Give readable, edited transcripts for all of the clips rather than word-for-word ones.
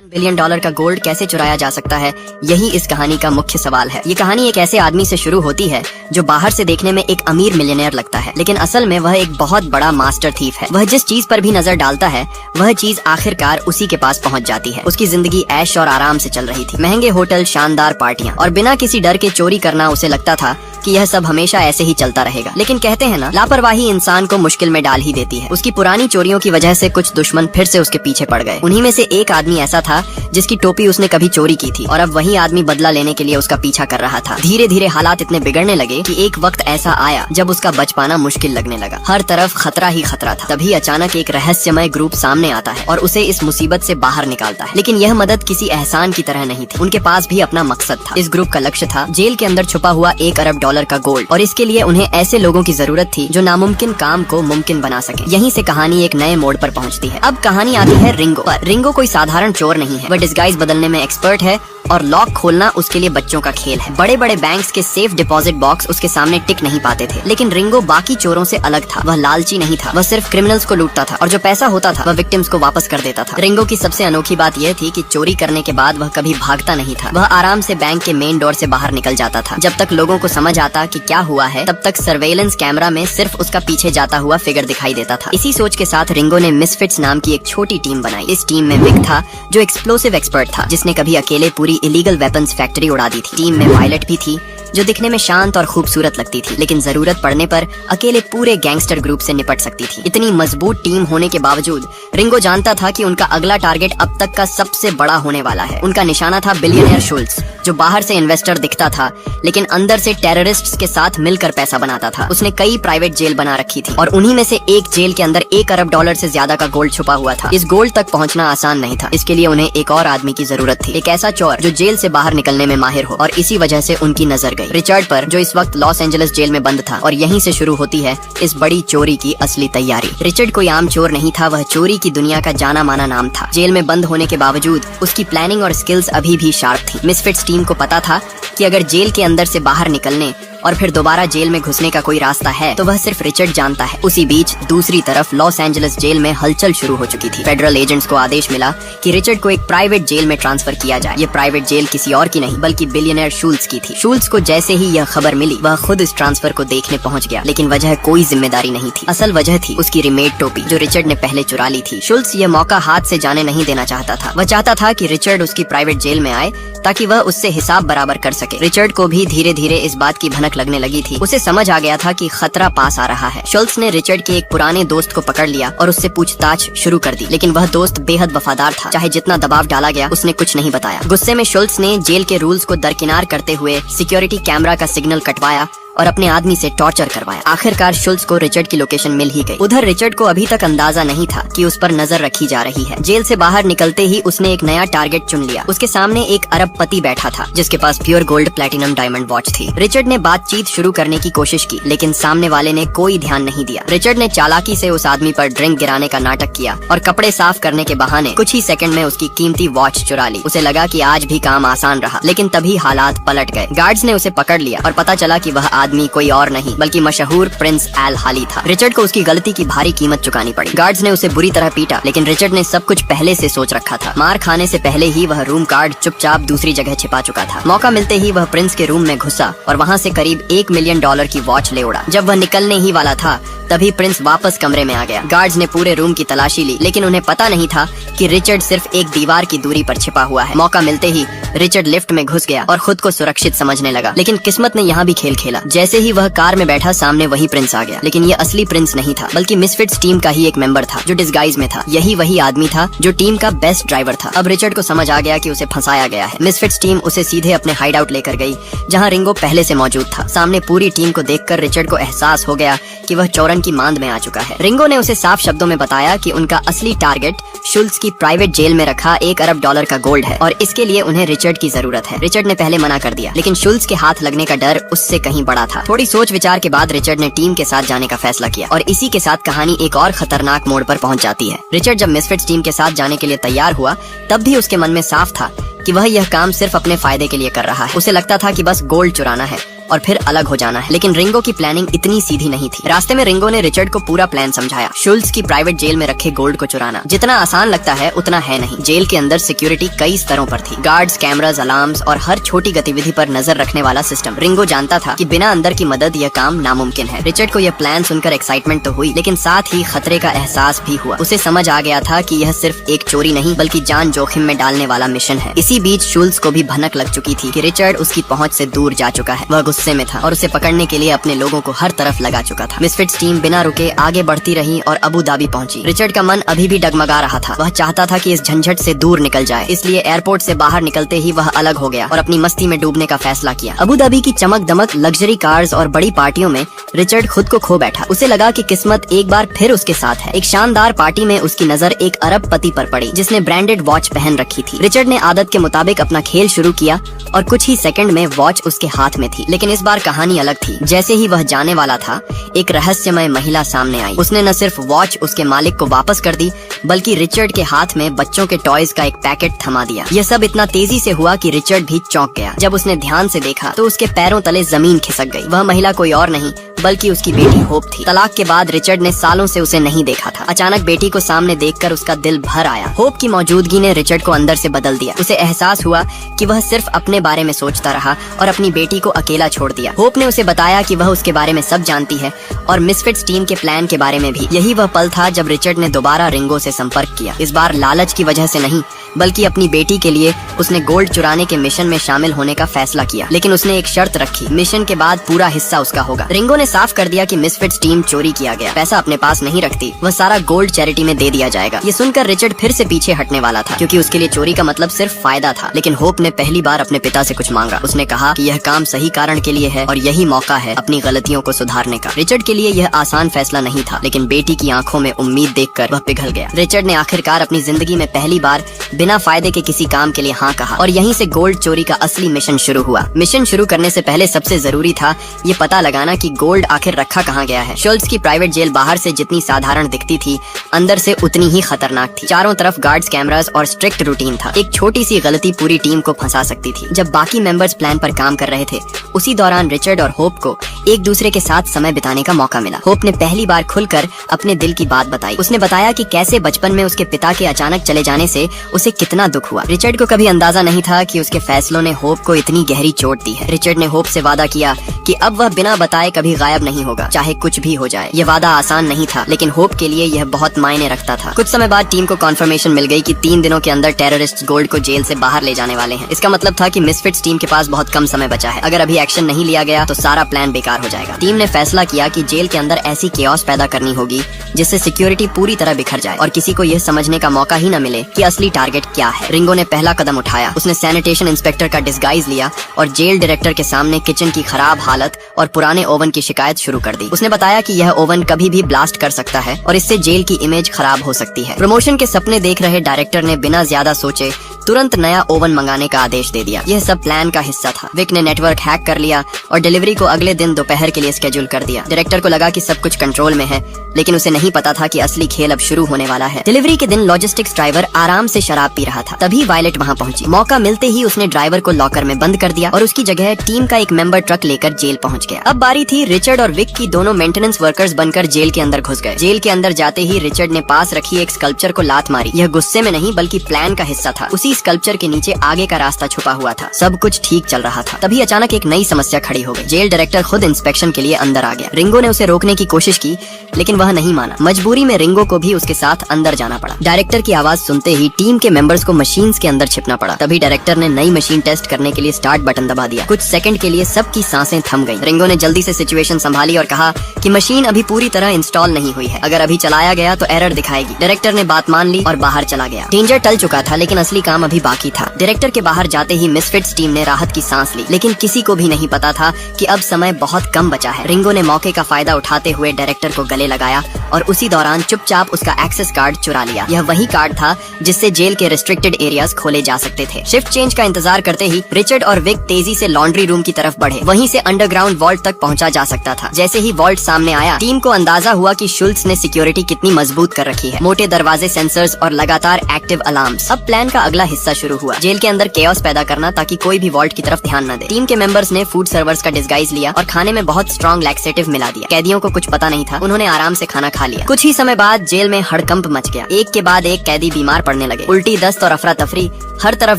$1 billion का gold कैसे चुराया जा सकता है, यही इस कहानी का मुख्य सवाल है। ये कहानी एक ऐसे आदमी से शुरू होती है जो बाहर से देखने में एक अमीर मिलियनेयर लगता है, लेकिन असल में वह एक बहुत बड़ा मास्टर थीफ है। वह जिस चीज पर भी नजर डालता है वह चीज आखिरकार उसी के पास पहुंच जाती है। उसकी जिंदगी ऐश और आराम से चल रही थी, महंगे होटल, शानदार पार्टियां और बिना किसी डर के चोरी करना उसे लगता था कि यह सब हमेशा ऐसे ही चलता रहेगा। लेकिन कहते हैं ना, लापरवाही इंसान को मुश्किल में डाल ही देती है। उसकी पुरानी चोरियों की वजह से कुछ दुश्मन फिर से उसके पीछे पड़ गए। उन्हीं में से एक आदमी ऐसा था जिसकी टोपी उसने कभी चोरी की थी और अब वही आदमी बदला लेने के लिए उसका पीछा कर रहा था। धीरे धीरे हालात इतने बिगड़ने लगे कि एक वक्त ऐसा आया जब उसका बच पाना मुश्किल लगने लगा। हर तरफ खतरा ही खतरा था। तभी अचानक एक रहस्यमय ग्रुप सामने आता है और उसे इस मुसीबत से बाहर निकालता है। लेकिन यह मदद किसी एहसान की तरह नहीं थी। उनके पास भी अपना मकसद था। इस ग्रुप का लक्ष्य था जेल के अंदर छुपा हुआ $1 अरब का गोल्ड, और इसके लिए उन्हें ऐसे लोगों की जरूरत थी जो नामुमकिन काम को मुमकिन बना सके। यहीं से कहानी एक नए मोड़ पर पहुंचती है। अब कहानी आती है रिंगो पर। रिंगो कोई साधारण चोर नहीं है। वह डिस्गाइज बदलने में एक्सपर्ट है और लॉक खोलना उसके लिए बच्चों का खेल है। बड़े बड़े बैंक्स के सेफ डिपॉजिट बॉक्स उसके सामने टिक नहीं पाते थे। लेकिन रिंगो बाकी चोरों से अलग था। वह लालची नहीं था। वह सिर्फ क्रिमिनल्स को लूटता था और जो पैसा होता था वह विक्टिम्स को वापस कर देता था। रिंगो की सबसे अनोखी बात यह थी कि चोरी करने के बाद वह कभी भागता नहीं था। वह आराम से बैंक के मेन डोर से बाहर निकल जाता था। जब तक लोगों को समझ आता कि क्या हुआ है, तब तक सर्वेलेंस कैमरा में सिर्फ उसका पीछे जाता हुआ फिगर दिखाई देता था। इसी सोच के साथ रिंगो ने मिसफिट्स नाम की एक छोटी टीम बनाई। इस टीम में विक था जो एक्सप्लोसिव एक्सपर्ट था, जिसने कभी अकेले पूरी इलीगल वेपन्स फैक्ट्री उड़ा दी थी। टीम में वायलट भी थी जो दिखने में शांत और खूबसूरत लगती थी, लेकिन जरूरत पड़ने पर अकेले पूरे गैंगस्टर ग्रुप से निपट सकती थी। इतनी मजबूत टीम होने के बावजूद रिंगो जानता था कि उनका अगला टारगेट अब तक का सबसे बड़ा होने वाला है। उनका निशाना था बिलियनियर शुल्ट्ज, जो बाहर से इन्वेस्टर दिखता था लेकिन अंदर से टेररिस्ट्स के साथ मिलकर पैसा बनाता था। उसने कई प्राइवेट जेल बना रखी थी और उन्हीं में से एक जेल के अंदर $1 अरब से ज्यादा का गोल्ड छुपा हुआ था। इस गोल्ड तक पहुंचना आसान नहीं था। इसके लिए उन्हें एक और आदमी की जरूरत थी, एक ऐसा चोर जो जेल से बाहर निकलने में माहिर हो, और इसी वजह से उनकी नजर गई रिचर्ड पर, जो इस वक्त लॉस एंजलिस जेल में बंद था। और यहीं से शुरू होती है इस बड़ी चोरी की असली तैयारी। रिचर्ड कोई आम चोर नहीं था। वह चोरी की दुनिया का जाना माना नाम था। जेल में बंद होने के बावजूद उसकी प्लानिंग और स्किल्स अभी भी शार्प थी। मिसफिट्स टीम को पता था कि अगर जेल के अंदर से बाहर निकलने और फिर दोबारा जेल में घुसने का कोई रास्ता है तो वह सिर्फ रिचर्ड जानता है। उसी बीच दूसरी तरफ लॉस एंजलिस जेल में हलचल शुरू हो चुकी थी। फेडरल एजेंट्स को आदेश मिला कि रिचर्ड को एक प्राइवेट जेल में ट्रांसफर किया जाए। ये प्राइवेट जेल किसी और की नहीं बल्कि बिलियनियर शुल्ट्ज की थी। शुल्ट्ज को जैसे ही यह खबर मिली वह खुद इस ट्रांसफर को देखने पहुंच गया, लेकिन वजह कोई जिम्मेदारी नहीं थी। असल वजह थी उसकी रिमेड टोपी जो रिचर्ड ने पहले चुरा ली थी। शुल्ट्ज यह मौका हाथ से जाने नहीं देना चाहता था। वह चाहता था कि रिचर्ड उसकी प्राइवेट जेल में आए ताकि वह उससे हिसाब बराबर कर सके। रिचर्ड को भी धीरे धीरे इस बात की भनक लगने लगी थी। उसे समझ आ गया था कि खतरा पास आ रहा है। शुल्ट्ज ने रिचर्ड के एक पुराने दोस्त को पकड़ लिया और उससे पूछताछ शुरू कर दी, लेकिन वह दोस्त बेहद वफादार था। चाहे जितना दबाव डाला गया उसने कुछ नहीं बताया। गुस्से में शुल्ट्ज ने जेल के रूल्स को दरकिनार करते हुए सिक्योरिटी कैमरा का सिग्नल कटवाया और अपने आदमी से टॉर्चर करवाया। आखिरकार शुल्ट्ज को रिचर्ड की लोकेशन मिल ही गई। उधर रिचर्ड को अभी तक अंदाजा नहीं था कि उस पर नजर रखी जा रही है। जेल से बाहर निकलते ही उसने एक नया टारगेट चुन लिया। उसके सामने एक अरबपति बैठा था जिसके पास pure gold platinum diamond watch थी। रिचर्ड ने बातचीत शुरू करने की कोशिश की, लेकिन सामने वाले ने कोई ध्यान नहीं दिया। रिचर्ड ने चालाकी से उस आदमी पर ड्रिंक गिराने का नाटक किया और कपड़े साफ करने के बहाने कुछ ही सेकंड में उसकी कीमती वॉच चुरा ली। उसे लगा कि आज भी काम आसान रहा, लेकिन तभी हालात पलट गए। गार्ड्स ने उसे पकड़ लिया और पता चला कि वह आदमी कोई और नहीं बल्कि मशहूर प्रिंस एल हाली था। रिचर्ड को उसकी गलती की भारी कीमत चुकानी पड़ी। गार्ड्स ने उसे बुरी तरह पीटा, लेकिन रिचर्ड ने सब कुछ पहले से सोच रखा था। मार खाने से पहले ही वह रूम कार्ड चुपचाप दूसरी जगह छिपा चुका था। मौका मिलते ही वह प्रिंस के रूम में घुसा और वहाँ से करीब $1 मिलियन की वॉच ले उड़ा। जब वह निकलने ही वाला था तभी प्रिंस वापस कमरे में आ गया। गार्ड्स ने पूरे रूम की तलाशी ली, लेकिन उन्हें पता नहीं था कि रिचर्ड सिर्फ एक दीवार की दूरी पर छिपा हुआ है। मौका मिलते ही रिचर्ड लिफ्ट में घुस गया और खुद को सुरक्षित समझने लगा, लेकिन किस्मत ने यहाँ भी खेल खेला। जैसे ही वह कार में बैठा सामने वही प्रिंस आ गया, लेकिन ये असली प्रिंस नहीं था बल्कि मिसफिट्स टीम का ही एक मेंबर था जो डिस्गाइज में था। यही वही आदमी था जो टीम का बेस्ट ड्राइवर था। अब रिचर्ड को समझ आ गया कि उसे फंसाया गया है। मिसफिट्स टीम उसे सीधे अपने हाइड आउट लेकर गई जहाँ रिंगो पहले से मौजूद था। सामने पूरी टीम को देखकर रिचर्ड को एहसास हो गया कि वह चौरन की मांद में आ चुका है। रिंगो ने उसे साफ शब्दों में बताया कि उनका असली टारगेट शुल्ट्ज की प्राइवेट जेल में रखा $1 अरब का गोल्ड है और इसके लिए उन्हें रिचर्ड की जरूरत है। रिचर्ड ने पहले मना कर दिया, लेकिन शुल्ट्ज के हाथ लगने का डर उससे कहीं बड़ा था। थोड़ी सोच विचार के बाद रिचर्ड ने टीम के साथ जाने का फैसला किया और इसी के साथ कहानी एक और खतरनाक मोड़ पर पहुंच जाती है। रिचर्ड जब मिसफिट्स टीम के साथ जाने के लिए तैयार हुआ तब भी उसके मन में साफ था कि वह यह काम सिर्फ अपने फायदे के लिए कर रहा है। उसे लगता था कि बस गोल्ड चुराना है, और फिर अलग हो जाना है। लेकिन रिंगो की प्लानिंग इतनी सीधी नहीं थी। रास्ते में रिंगो ने रिचर्ड को पूरा प्लान समझाया। शुल्ट्ज की प्राइवेट जेल में रखे गोल्ड को चुराना जितना आसान लगता है उतना है नहीं। जेल के अंदर सिक्योरिटी कई स्तरों पर थी, गार्ड्स, कैमरास, अलार्म्स और हर छोटी गतिविधि पर नजर रखने वाला सिस्टम। रिंगो जानता था कि बिना अंदर की मदद यह काम नामुमकिन है। रिचर्ड को यह प्लान सुनकर एक्साइटमेंट तो हुई, लेकिन साथ ही खतरे का एहसास भी हुआ। उसे समझ आ गया था कि यह सिर्फ एक चोरी नहीं बल्कि जान जोखिम में डालने वाला मिशन है। इसी बीच शुल्ट्ज को भी भनक लग चुकी थी कि रिचर्ड उसकी पहुंच से दूर जा चुका है। वह गुस्से में था और उसे पकड़ने के लिए अपने लोगों को हर तरफ लगा चुका था। मिसफिट्स टीम बिना रुके आगे बढ़ती रही और अबू धाबी पहुंची। रिचर्ड का मन अभी भी डगमगा रहा था। वह चाहता था कि इस झंझट से दूर निकल जाए, इसलिए एयरपोर्ट से बाहर निकलते ही वह अलग हो गया और अपनी मस्ती में डूबने का फैसला किया। अबू धाबी की चमक दमक, लग्जरी कार्स और बड़ी पार्टियों में रिचर्ड खुद को खो बैठा। उसे लगा कि किस्मत एक बार फिर उसके साथ है। एक शानदार पार्टी में उसकी नजर एक अरबपति पर पड़ी जिसने ब्रांडेड वॉच पहन रखी थी। रिचर्ड ने आदत के मुताबिक अपना खेल शुरू किया और कुछ ही सेकंड में वॉच उसके हाथ में थी। लेकिन इस बार कहानी अलग थी। जैसे ही वह जाने वाला था, एक रहस्यमय महिला सामने आई। उसने न सिर्फ वॉच उसके मालिक को वापस कर दी बल्कि रिचर्ड के हाथ में बच्चों के टॉयज का एक पैकेट थमा दिया। यह सब इतना तेजी से हुआ कि रिचर्ड भी चौंक गया। जब उसने ध्यान से देखा तो उसके पैरों तले जमीन खिसक गई। वह महिला कोई और नहीं बल्कि उसकी बेटी होप थी। तलाक के बाद रिचर्ड ने सालों से उसे नहीं देखा था। अचानक बेटी को सामने देखकर उसका दिल भर आया। होप की मौजूदगी ने रिचर्ड को अंदर से बदल दिया। उसे एहसास हुआ कि वह सिर्फ अपने बारे में सोचता रहा और अपनी बेटी को अकेला छोड़ दिया। होप ने उसे बताया कि वह उसके बारे में सब जानती है और मिसफिट्स टीम के प्लान के बारे में भी। यही वह पल था जब रिचर्ड ने दोबारा रिंगो से संपर्क किया। इस बार लालच की वजह से नहीं बल्कि अपनी बेटी के लिए उसने गोल्ड चुराने के मिशन में शामिल होने का फैसला किया। लेकिन उसने एक शर्त रखी, मिशन के बाद पूरा हिस्सा उसका होगा। रिंगो ने साफ कर दिया कि मिसफिट्स टीम चोरी किया गया, पैसा अपने पास नहीं रखती, वह सारा गोल्ड चैरिटी में दे दिया जाएगा। ये सुनकर रिचर्ड फिर से पीछे हटने वाला था क्योंकि उसके लिए चोरी का मतलब सिर्फ फायदा था। लेकिन होप ने पहली बार अपने पिता से कुछ मांगा। उसने कहा कि यह काम सही कारण के लिए है और यही मौका है अपनी गलतियों को सुधारने का। रिचर्ड के लिए यह आसान फैसला नहीं था, लेकिन बेटी की आंखों में उम्मीद देखकर वह पिघल गया। रिचर्ड ने आखिरकार अपनी जिंदगी में पहली बार बिना फायदे के किसी काम के लिए हाँ कहा और यहीं से गोल्ड चोरी का असली मिशन शुरू हुआ। मिशन शुरू करने से पहले सबसे जरूरी था ये पता लगाना कि गोल्ड आखिर रखा कहाँ गया है। शुल्ट्ज की प्राइवेट जेल बाहर से जितनी साधारण दिखती थी, अंदर से उतनी ही खतरनाक थी। चारों तरफ गार्ड्स, कैमरास और स्ट्रिक्ट रूटीन था। एक छोटी सी गलती पूरी टीम को फंसा सकती थी। जब बाकी मेंबर्स प्लान पर काम कर रहे थे, उसी दौरान रिचर्ड और होप को एक दूसरे के साथ समय बिताने का मौका मिला। होप ने पहली बार खुलकर अपने दिल की बात बताई। उसने बताया कि कैसे बचपन में उसके पिता के अचानक चले जाने से उसे कितना दुख हुआ। रिचर्ड को कभी अंदाजा नहीं था कि उसके फैसलों ने होप को इतनी गहरी चोट दी है। रिचर्ड ने होप से वादा किया कि अब वह बिना बताए कभी गायब नहीं होगा, चाहे कुछ भी हो जाए। यह वादा आसान नहीं था, लेकिन होप के लिए यह बहुत मायने रखता था। कुछ समय बाद टीम को कॉन्फर्मेशन मिल गई कि 3 दिनों के अंदर टेररिस्ट गोल्ड को जेल से बाहर ले जाने वाले हैं। इसका मतलब था कि मिसफिट्स टीम के पास बहुत कम समय बचा है। अगर अभी एक्शन नहीं लिया गया तो सारा प्लान बेकार हो जाएगा। टीम ने फैसला किया कि जेल के अंदर ऐसी केओस पैदा करनी होगी जिससे सिक्योरिटी पूरी तरह बिखर जाए और किसी को यह समझने का मौका ही न मिले कि असली टारगेट क्या है। रिंगो ने पहला कदम उठाया। उसने सैनिटेशन इंस्पेक्टर का डिस्गाइज लिया और जेल डायरेक्टर के सामने किचन की खराब हालत और पुराने ओवन की शिकायत शुरू कर दी। उसने बताया कि यह ओवन कभी भी ब्लास्ट कर सकता है और इससे जेल की इमेज खराब हो सकती है। प्रमोशन के सपने देख रहे डायरेक्टर ने बिना ज्यादा सोचे तुरंत नया ओवन मंगाने का आदेश दे दिया। यह सब प्लान का हिस्सा था। विक ने नेटवर्क हैक कर लिया और डिलीवरी को अगले दिन दोपहर के लिए स्केड्यूल कर दिया। डायरेक्टर को लगा कि सब कुछ कंट्रोल में है, लेकिन उसे नहीं पता था कि असली खेल अब शुरू होने वाला है। डिलीवरी के दिन लॉजिस्टिक्स ड्राइवर आराम से शराब पी रहा था। तभी वायलेट वहां पहुंची। मौका मिलते ही उसने ड्राइवर को लॉकर में बंद कर दिया और उसकी जगह टीम का एक मेंबर ट्रक लेकर जेल पहुंच गया। अब बारी थी रिचर्ड और विक की। दोनों मेंटेनेंस वर्कर्स बनकर जेल के अंदर घुस गए। जेल के अंदर जाते ही रिचर्ड ने पास रखी एक स्कल्पचर को लात मारी। यह गुस्से में नहीं बल्कि प्लान का हिस्सा था। उसी स्कल्पचर के नीचे आगे का रास्ता छुपा हुआ था। सब कुछ ठीक चल रहा था। तभी अचानक एक नई समस्या खड़ी हो गई। जेल डायरेक्टर खुद इंस्पेक्शन के लिए अंदर आ गया। रिंगो ने उसे रोकने की कोशिश की, लेकिन वह नहीं माना। मजबूरी में रिंगो को भी उसके साथ अंदर जाना पड़ा। डायरेक्टर की आवाज सुनते ही टीम के मेंबर्स को मशीन्स के अंदर छिपना पड़ा। तभी डायरेक्टर ने नई मशीन टेस्ट करने के लिए स्टार्ट बटन दबा दिया। कुछ सेकंड के लिए सबकी सांसें थम गईं। रिंगो ने जल्दी से सिचुएशन संभाली और कहा कि मशीन अभी पूरी तरह इंस्टॉल नहीं हुई है। अगर अभी चलाया गया तो एरर दिखाएगी। डायरेक्टर ने बात मान ली और बाहर चला गया। डेंजर टल चुका था, लेकिन असली काम अभी बाकी था। डायरेक्टर के बाहर जाते ही मिसफिट्स टीम ने राहत की सांस ली, लेकिन किसी को भी नहीं पता था कि अब समय बहुत कम बचा है। रिंगो ने मौके का फायदा उठाते हुए डायरेक्टर को गले लगाया और उसी दौरान चुपचाप उसका एक्सेस कार्ड चुरा लिया। यह वही कार्ड था जिससे जेल के रिस्ट्रिक्टेड एरियाज खोले जा सकते थे। शिफ्ट चेंज का इंतजार करते ही रिचर्ड और विक तेजी से लॉन्ड्री रूम की तरफ बढ़े। वहीं से अंडरग्राउंड वॉल्ट तक पहुंचा जा सकता था। जैसे ही वॉल्ट सामने आया, टीम को अंदाजा हुआ कि शुल्ट्ज ने सिक्योरिटी कितनी मजबूत कर रखी है। मोटे दरवाजे, सेंसर्स और लगातार एक्टिव अलार्म्स। अब प्लान का अगला हिस्सा शुरू हुआ, जेल के अंदर केओस पैदा करना ताकि कोई भी वॉल्ट की तरफ ध्यान न दे। टीम के मेंबर्स ने फूड सर्वर्स का डिस्गाइज लिया और खाने में बहुत स्ट्रॉन्ग लैक्सेटिव मिला दिया। कैदियों को कुछ पता नहीं था, उन्होंने आराम से खाना खा लिया। कुछ ही समय बाद जेल में हड़कंप मच गया। एक के बाद एक कैदी बीमार पड़ने लगे। उल्टी, दस्त और अफरा तफरी, हर तरफ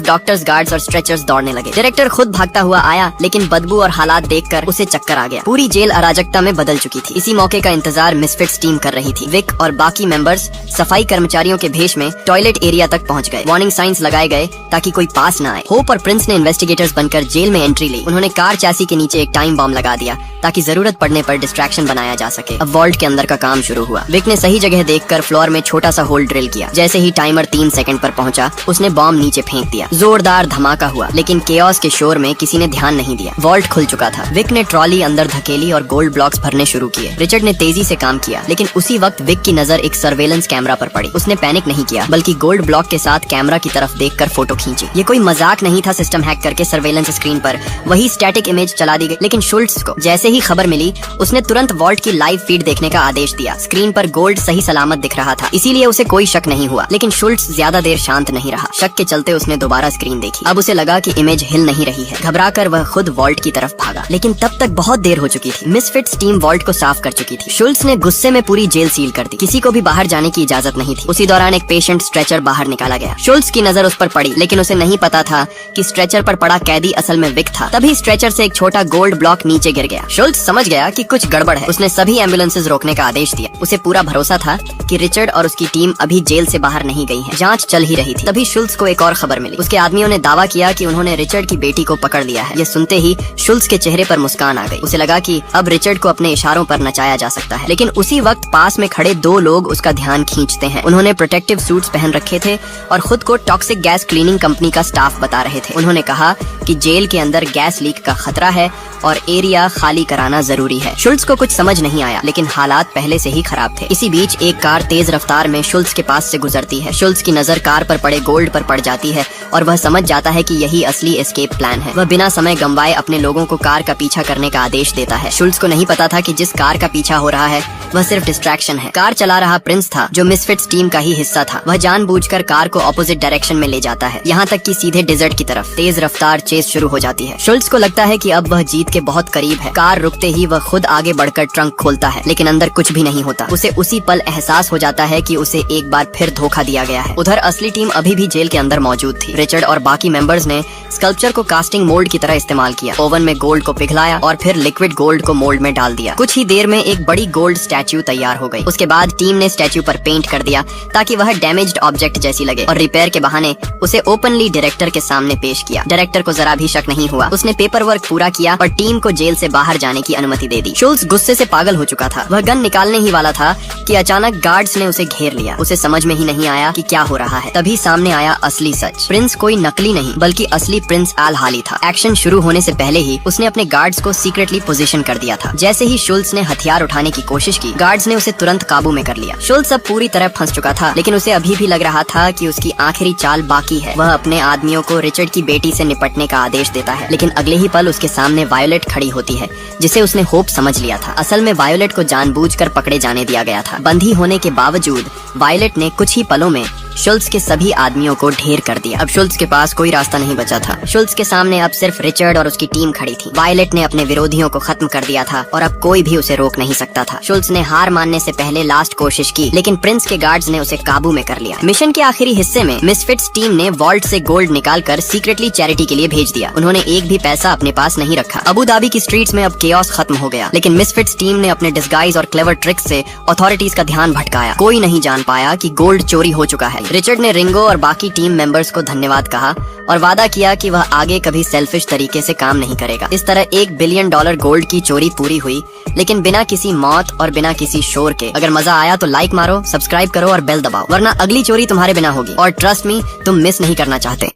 डॉक्टर्स, गार्ड्स और स्ट्रेचर्स दौड़ने लगे। डायरेक्टर खुद भागता हुआ आया, लेकिन बदबू और हालात देखकर उसे चक्कर आ गया। पूरी जेल अराजकता में बदल चुकी थी। इसी मौके का इंतजार मिसफिट्स टीम कर रही थी। विक और बाकी मेंबर्स सफाई कर्मचारियों के भेष में टॉयलेट एरिया तक पहुंच गए। वार्निंग साइंस लगाए गए ताकि कोई पास न आए। होप और प्रिंस ने इन्वेस्टिगेटर्स बनकर जेल में एंट्री ली। उन्होंने कार चैसी के नीचे एक टाइम बॉम्ब लगा दिया ताकि जरूरत पड़ने पर डिस्ट्रैक्शन बनाया जा सके। अब वॉल्ट के अंदर का काम शुरू हुआ। विक ने सही जगह देखकर फ्लोर में छोटा सा होल ड्रिल किया। जैसे ही टाइमर 3 सेकंड पर पहुंचा, उसने बॉम्ब नीचे फेंक दिया। जोरदार धमाका हुआ, लेकिन केओस के शोर में किसी ने ध्यान नहीं दिया। वॉल्ट खुल चुका था। विक ने ट्रॉली अंदर धकेली और गोल्ड ब्लॉक्स भरने शुरू किए। रिचर्ड ने तेजी से काम किया, लेकिन उसी वक्त विक की नजर एक सर्वेलेंस कैमरा पर पड़ी। उसने पैनिक नहीं किया, बल्कि गोल्ड ब्लॉक के साथ कैमरा की तरफ देखकर फोटो खींची। ये कोई मजाक नहीं था। सिस्टम हैक करके सर्वेलेंस स्क्रीन पर वही स्टैटिक इमेज चला दी गई। लेकिन शुल्ट्ज को जैसे ही खबर मिली, उसने तुरंत वॉल्ट की लाइव फीड देखने का आदेश दिया। स्क्रीन पर गोल्ड सही सलामत दिख रहा था, इसीलिए उसे कोई शक नहीं हुआ। लेकिन शुल्ट्ज ज्यादा देर शांत नहीं रहा। शक के चलते उसने दोबारा स्क्रीन देखी। अब उसे लगा कि इमेज हिल नहीं रही है। घबराकर वह खुद वॉल्ट की तरफ भागा, लेकिन तब तक बहुत देर हो चुकी थी। मिसफिट्स टीम वॉल्ट को साफ कर चुकी थी। शुल्ट्ज ने गुस्से में पूरी जेल सील कर दी। किसी को भी बाहर जाने की इजाजत नहीं थी। उसी दौरान एक पेशेंट स्ट्रेचर बाहर निकाला गया। शुल्ट्ज की नजर उस पर पड़ी, लेकिन उसे नहीं पता था कि स्ट्रेचर पर पड़ा कैदी असल में विक था। तभी स्ट्रेचर से एक छोटा गोल्ड ब्लॉक नीचे गिर गया। शुल्ट्ज समझ गया कि कुछ गड़बड़ है। उसने सभी एम्बुलेंसेज रोकने का आदेश दिया। उसे पूरा भरोसा था कि रिचर्ड और उसकी टीम अभी जेल से बाहर नहीं गई है। जांच चल ही रही थी। तभी शुल्ट्ज को एक और खबर मिली। उसके आदमियों ने दावा किया कि उन्होंने रिचर्ड की बेटी को पकड़ लिया है। ये सुनते ही शुल्ट्ज के चेहरे पर मुस्कान आ गई। उसे लगा कि अब रिचर्ड को अपने इशारों पर नचाया जा सकता है। लेकिन उसी वक्त पास में खड़े 2 लोग उसका ध्यान खींचते हैं। उन्होंने प्रोटेक्टिव सूट्स पहन रखे थे और खुद को टॉक्सिक गैस क्लीनिंग कंपनी का स्टाफ बता रहे थे। उन्होंने कहा कि जेल के अंदर गैस लीक का खतरा है और एरिया खाली कराना जरूरी है। शुल्ट्ज को कुछ समझ नहीं आया, लेकिन हालात पहले से ही खराब थे। इसी बीच एक कार तेज रफ्तार में शुल्ट्ज के पास से गुजरती है। शुल्ट्ज की नजर कार पर पड़े गोल्ड पर पड़ जाती है और वह समझ जाता है कि यही असली एस्केप प्लान है। वह बिना समय गंवाए अपने लोगों को कार का पीछा करने का आदेश देता है। शुल्ट्ज को नहीं पता था कि जिस कार का पीछा हो रहा है वह सिर्फ डिस्ट्रैक्शन है। कार चला रहा प्रिंस था, जो मिसफिट्स टीम का ही हिस्सा था। वह जानबूझकर कार को ऑपोजिट डायरेक्शन में ले जाता है, यहाँ तक कि सीधे डेजर्ट की तरफ। तेज रफ्तार चेस शुरू हो जाती है। शुल्ट्ज को लगता है कि अब वह जीत के बहुत करीब है। कार रुकते ही वह खुद आगे बढ़कर ट्रंक खोलता है, लेकिन अंदर कुछ भी नहीं होता। उसे उसी पल एहसास हो जाता है कि उसे एक बार फिर धोखा दिया गया है। उधर असली टीम अभी भी जेल के अंदर मौजूद थी। रिचर्ड और बाकी मेंबर्स ने स्कल्पचर को कास्टिंग मोल्ड की तरह इस्तेमाल किया। ओवन में गोल्ड को पिघलाया और फिर लिक्विड गोल्ड को मोल्ड में डाल दिया। कुछ ही देर में एक बड़ी गोल्ड स्टैच्यू तैयार हो गई। उसके बाद टीम ने स्टैच्यू पर पेंट कर दिया ताकि वह डैमेज्ड ऑब्जेक्ट जैसी लगे और रिपेयर के बहाने उसे ओपनली डायरेक्टर के सामने पेश किया। डायरेक्टर को जरा भी शक नहीं हुआ। उसने पेपर वर्क पूरा किया और टीम को जेल से बाहर जाने की अनुमति दे दी। शुल्ट्ज गुस्से से पागल हो चुका था। वह गन निकालने ही वाला था कि अचानक गार्ड्स ने उसे घेर लिया। उसे समझ में ही नहीं आया कि क्या हो रहा है। तभी सामने आया असली सच। प्रिंस कोई नकली नहीं बल्कि असली प्रिंस एल हाली था। एक्शन शुरू होने से पहले ही उसने अपने गार्ड्स को सीक्रेटली पोजीशन कर दिया था। जैसे ही शुल्ट्ज ने हथियार उठाने की कोशिश की, गार्ड्स ने उसे तुरंत काबू में कर लिया। शुल्ट्ज अब पूरी तरह फंस चुका था, लेकिन उसे अभी भी लग रहा था कि उसकी आखिरी चाल बाकी है। वह अपने आदमियों को रिचर्ड की बेटी से निपटने का आदेश देता है, लेकिन अगले ही पल उसके सामने वायोलेट खड़ी होती है, जिसे उसने होप समझ लिया था। असल में वायोलेट को जानबूझकर पकड़े जाने दिया गया था। बंधी होने के बावजूद वायोलेट ने कुछ ही पलों में शुल्ट्ज के सभी आदमियों को ढेर कर दिया। अब शुल्ट्ज के पास कोई रास्ता नहीं बचा था। शुल्ट्ज के सामने अब सिर्फ रिचर्ड और उसकी टीम खड़ी थी। वायोलेट ने अपने विरोधियों को खत्म कर दिया था और अब कोई भी उसे रोक नहीं सकता था। शुल्ट्ज ने हार मानने से पहले लास्ट कोशिश की, लेकिन प्रिंस के गार्ड्स ने उसे काबू में कर लिया। मिशन के आखिरी हिस्से में मिसफिट्स टीम ने वॉल्ट से गोल्ड निकालकर सीक्रेटली चैरिटी के लिए भेज दिया। उन्होंने एक भी पैसा अपने पास नहीं रखा। अबू धाबी की स्ट्रीट्स में अब केओस खत्म हो गया, लेकिन मिसफिट्स टीम ने अपने डिस्गाइज और क्लेवर ट्रिक्स से अथॉरिटीज का ध्यान भटकाया। कोई नहीं जान पाया कि गोल्ड चोरी हो चुका है। रिचर्ड ने रिंगो और बाकी टीम मेंबर्स को धन्यवाद कहा और वादा किया कि वह आगे कभी सेल्फिश तरीके से काम नहीं करेगा। इस तरह $1 बिलियन गोल्ड की चोरी पूरी हुई, लेकिन बिना किसी मौत और बिना किसी शोर के। अगर मजा आया तो लाइक मारो, सब्सक्राइब करो और बेल दबाओ, वरना अगली चोरी तुम्हारे बिना होगी। और ट्रस्ट मी, तुम मिस नहीं करना चाहते।